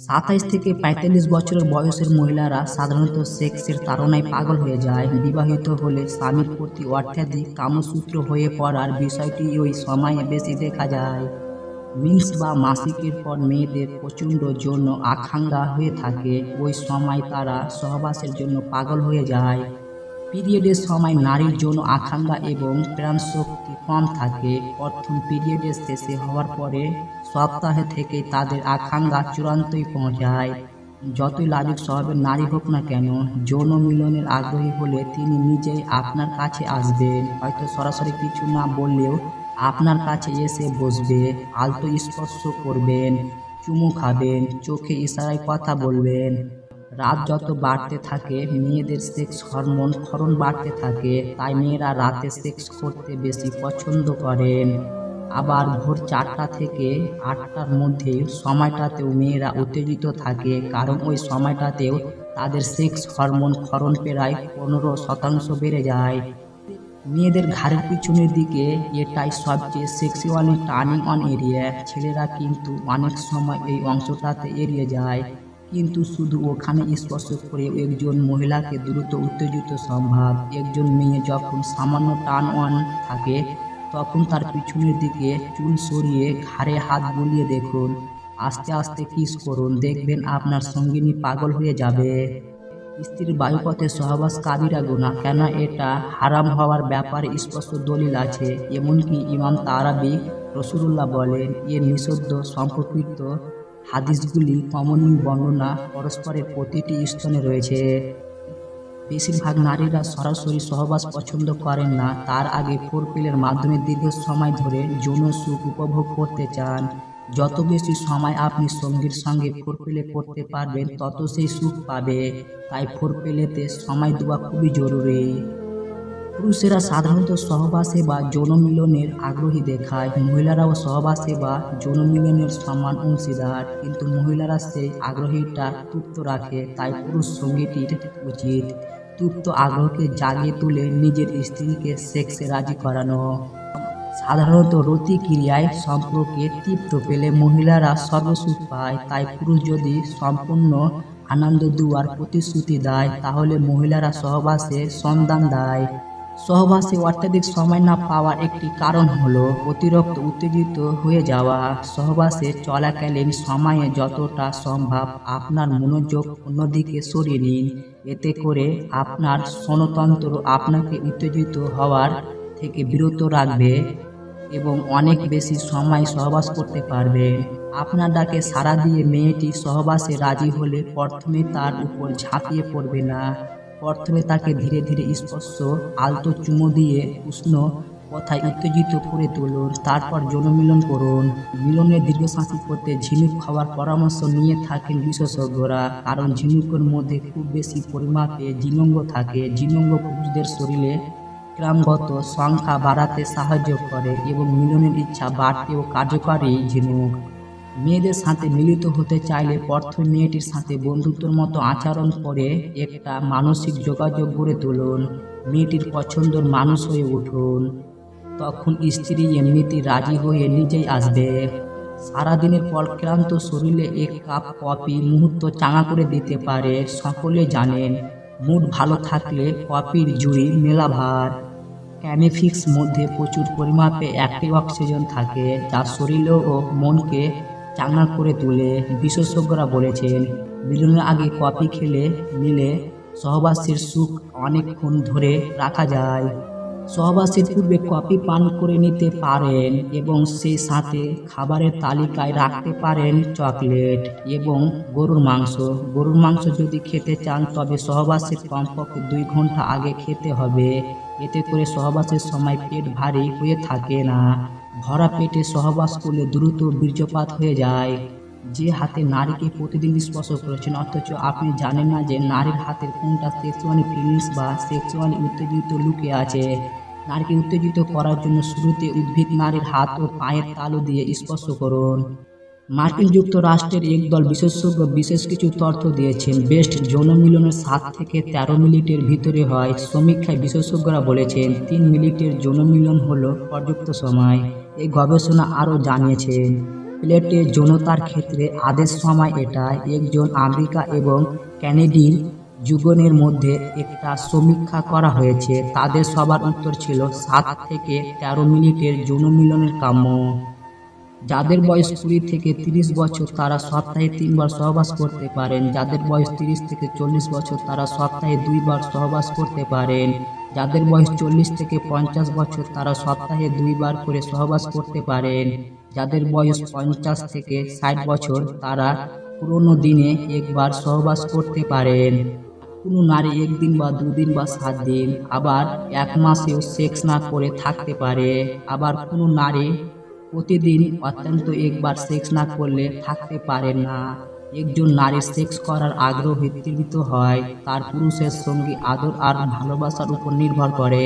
27 থেকে 45 বছরের বয়সের মহিলারা সাধারণত সেক্সের তাড়নায় পাগল হয়ে যায়। বিবাহিত হলে স্বামীর প্রতি অত্যাধিক কামসূত্র হয়ে পড়ার বিষয়টি ওই সময়ে বেশি দেখা যায়। মিন্স বা মাসিকের পর মেয়েদের প্রচণ্ড যৌন আকাঙ্ক্ষা হয়ে থাকে। ওই সময় তারা সহবাসের জন্য পাগল হয়ে যায়। পিরিয়ডের সময় নারীর যৌন আকাঙ্ক্ষা এবং প্রাণশক্তি কম থাকে। প্রথম পিরিয়ডের শেষে হওয়ার পরে সপ্তাহে থেকেই তাদের আকাঙ্ক্ষা চূড়ান্তই পৌঁছায়। যতই লাজুক স্বভাবের নারী হোক না কেন, যৌন মিলনের আগ্রহী হলে তিনি নিজেই আপনার কাছে আসবেন। হয়তো সরাসরি কিছু না বললেও আপনার কাছে এসে বসবে, আলতো স্পর্শ করবেন, চুমু খাবেন, চোখে ইশারায় কথা বলবেন। রাত যত বাড়তে থাকে মেয়েদের সেক্স হরমোন ক্ষরণ বাড়তে থাকে, তাই মেয়েরা রাতে সেক্স করতে বেশি পছন্দ করেন। আবার ভোর 4টা থেকে 8টার মধ্যে সময়টাতেও মেয়েরা উত্তেজিত থাকে, কারণ ওই সময়টাতেও তাদের সেক্স হরমোন ক্ষরণ প্রায় 15% বেড়ে যায়। মেয়েদের ঘাড়ের পিছনের দিকে এটাই সবচেয়ে সেক্সুয়ালি টার্নিং অন এরিয়া। ছেলেরা কিন্তু অনেক সময় এই অংশটাতে এড়িয়ে যায়, কিন্তু শুধু ওখানে স্পর্শ করে একজন মহিলাকে দ্রুত উত্তেজিত সম্ভব। একজন মেয়ে যখন সামান্য টার্ন অন থাকে তখন তার পিছনের দিকে চুল সরিয়ে ঘাড়ে হাত বুলিয়ে দেখুন, আস্তে আস্তে কিস করুন, দেখবেন আপনার সঙ্গিনী পাগল হয়ে যাবে। স্ত্রীর বায়ুপথে সহবাস কাবিরা গুনাহ, কেন এটা হারাম হওয়ার ব্যাপারে স্পষ্ট দলিল আছে। এমনকি ইমাম তারাবি রাসূলুল্লাহ বলেন, এর নিষিদ্ধ সম্পর্কিত হাদিসগুলি কমনীয় বর্ণনা পরস্পরের প্রতিটি স্থানে রয়েছে। বেশিরভাগ নারীরা সরাসরি সহবাস পছন্দ করেন না, তার আগে ফোরপ্লের মাধ্যমে দীর্ঘ সময় ধরে যৌন সুখ উপভোগ করতে চান। যত বেশি সময় আপনি সঙ্গীর সঙ্গে ফোরপ্লে করতে পারবেন তত সেই সুখ পাবে। তাই ফোরপ্লেতে সময় দেওয়া খুবই জরুরি। পুরুষেরা সাধারণত সহবাসে বা যৌন মিলনের আগ্রহী দেখায়, মহিলারাও সহবাসে বা যৌন মিলনের সমান অংশীদার, কিন্তু মহিলারা সেই আগ্রহীটা তুপ্ত রাখে। তাই পুরুষ সঙ্গীটির উচিত তুপ্ত আগ্রহকে জাগিয়ে তুলে নিজের স্ত্রীকে সেক্সে রাজি করানো। সাধারণত রতিক্রিয়ায় সম্পর্কে তৃপ্ত পেলে মহিলারা সর্বসুখ পায়। তাই পুরুষ যদি সম্পূর্ণ আনন্দ দেওয়ার প্রতিশ্রুতি দেয় তাহলে মহিলারা সহবাসে সন্ধান দেয়। সহবাসে অত্যাধিক সময় না পাওয়ার একটি কারণ হলো অতিরিক্ত উত্তেজিত হয়ে যাওয়া। সহবাসে চলাকালীন সময়ে যতটা সম্ভব আপনার মনোযোগ অন্যদিকে সরিয়ে নিন। এতে করে আপনার স্তনতন্ত্র আপনাকে উত্তেজিত হওয়ার থেকে বিরত রাখবে এবং অনেক বেশি সময় সহবাস করতে পারবেন। আপনার ডাকে সাড়া দিয়ে মেয়েটি সহবাসে রাজি হলে প্রথমে তার উপর ঝাঁপিয়ে পড়বে না। প্রথমে তাকে ধীরে ধীরে স্পর্শ, আলতো চুমু দিয়ে উষ্ণ কথায় উত্তেজিত করে তুলুন, তারপর যৌন মিলন করুন। মিলনে দীর্ঘশ্বাসী করতে ঝিনুক খাওয়ার পরামর্শ নিয়ে থাকেন বিশেষজ্ঞরা, কারণ ঝিনুকের মধ্যে খুব বেশি পরিমাপে জিনঙ্গ থাকে। জিনঙ্গ পুরুষদের শরীরে ক্রমাগত সংখ্যা বাড়াতে সাহায্য করে এবং মিলনের ইচ্ছা বাড়তেও কার্যকারী ঝিনুক। মেয়েদের সাথে মিলিত হতে চাইলে প্রথমে মেয়েটির সাথে বন্ধুত্বের মতো আচরণ করে একটা মানসিক যোগাযোগ গড়ে তুলুন। মেয়েটির পছন্দের মানুষ হয়ে উঠুন, তখন স্ত্রী এমনিতেই রাজি হয়ে নিজেই আসবে। সারাদিনের পর ক্লান্ত শরীরে এক কাপ কফি মুহূর্ত চাঙা করে দিতে পারে। সকলে জানেন, মুড ভালো থাকলে কফির জুড়ি মেলা ভার। ক্যানেফিক্স মধ্যে প্রচুর পরিমাপে অ্যাক্টিভ অক্সিজেন থাকে, যা শরীর ও মনকে চাঙ্গা করে তোলে। বিশেষজ্ঞরা বলেছেন, মিলনের আগে কফি খেলে নিলে সহবাসের সুখ অনেকক্ষণ ধরে রাখা যায়। সহবাসের পূর্বে কফি পান করে নিতে পারেন এবং সেই সাথে খাবারের তালিকায় রাখতে পারেন চকলেট এবং গরুর মাংস। গরুর মাংস যদি খেতে চান তবে সহবাসের কমপক্ষে 2 ঘন্টা আগে খেতে হবে। এতে করে সহবাসের সময় পেট ভারী হয়ে থাকে না। ভরা পেটে সহবাস করলে দ্রুত বীর্যপাত হয়ে যায়। যে হাতে নারীকে প্রতিদিন স্পর্শ করেছেন অথচ আপনি জানেন না যে নারীর হাতের কোনটা সেক্সুয়ালি ফিলিংস বা সেক্সুয়ালি উত্তেজিত লুকিয়ে আছে। নারীকে উত্তেজিত করার জন্য শুরুতে উদ্ভিদ নারীর হাত ও পায়ের তালু দিয়ে স্পর্শ করুন। মার্কিন যুক্তরাষ্ট্রের একদল বিশেষজ্ঞ বিশেষ কিছু তথ্য দিয়েছেন। বেস্ট যৌন মিলনের 7 থেকে 13 মিনিটের ভিতরে হয়। সমীক্ষায় বিশেষজ্ঞরা বলেছেন 3 মিনিটের যৌন মিলন হলো পর্যাপ্ত সময়। এই গবেষণা আরও জানিয়েছেন, প্লেটে যৌনতার ক্ষেত্রে আদেশ সময় এটা একজন আমেরিকা এবং ক্যানেডির যুগনের মধ্যে একটা সমীক্ষা করা হয়েছে। তাদের সবার উত্তর ছিল 7 থেকে 13 মিনিটের যৌন মিলনের কাম্য। যাদের বয়স 20 থেকে 30 বছর তারা সপ্তাহে 3 বার সহবাস করতে পারেন। যাদের বয়স 30 থেকে 40 বছর তারা সপ্তাহে 2 বার সহবাস করতে পারেন। যাদের বয়স 40 থেকে 50 বছর তারা সপ্তাহে 2 বার করে সহবাস করতে পারেন। যাদের বয়স 50 থেকে 60 বছর তারা পুরোনো দিনে একবার সহবাস করতে পারেন। কোনো নারী 1 দিন বা 2 দিন বা 7 দিন, আবার 1 মাসেও সেক্স না করে থাকতে পারে। আবার কোনো নারী প্রতিদিন অত্যন্ত একবার সেক্স না করলে থাকতে পারে না। একজন নারীর সেক্স করার আগ্রহ তীব্র হয় তার পুরুষের সঙ্গে আদর আর ভালোবাসার উপর নির্ভর করে।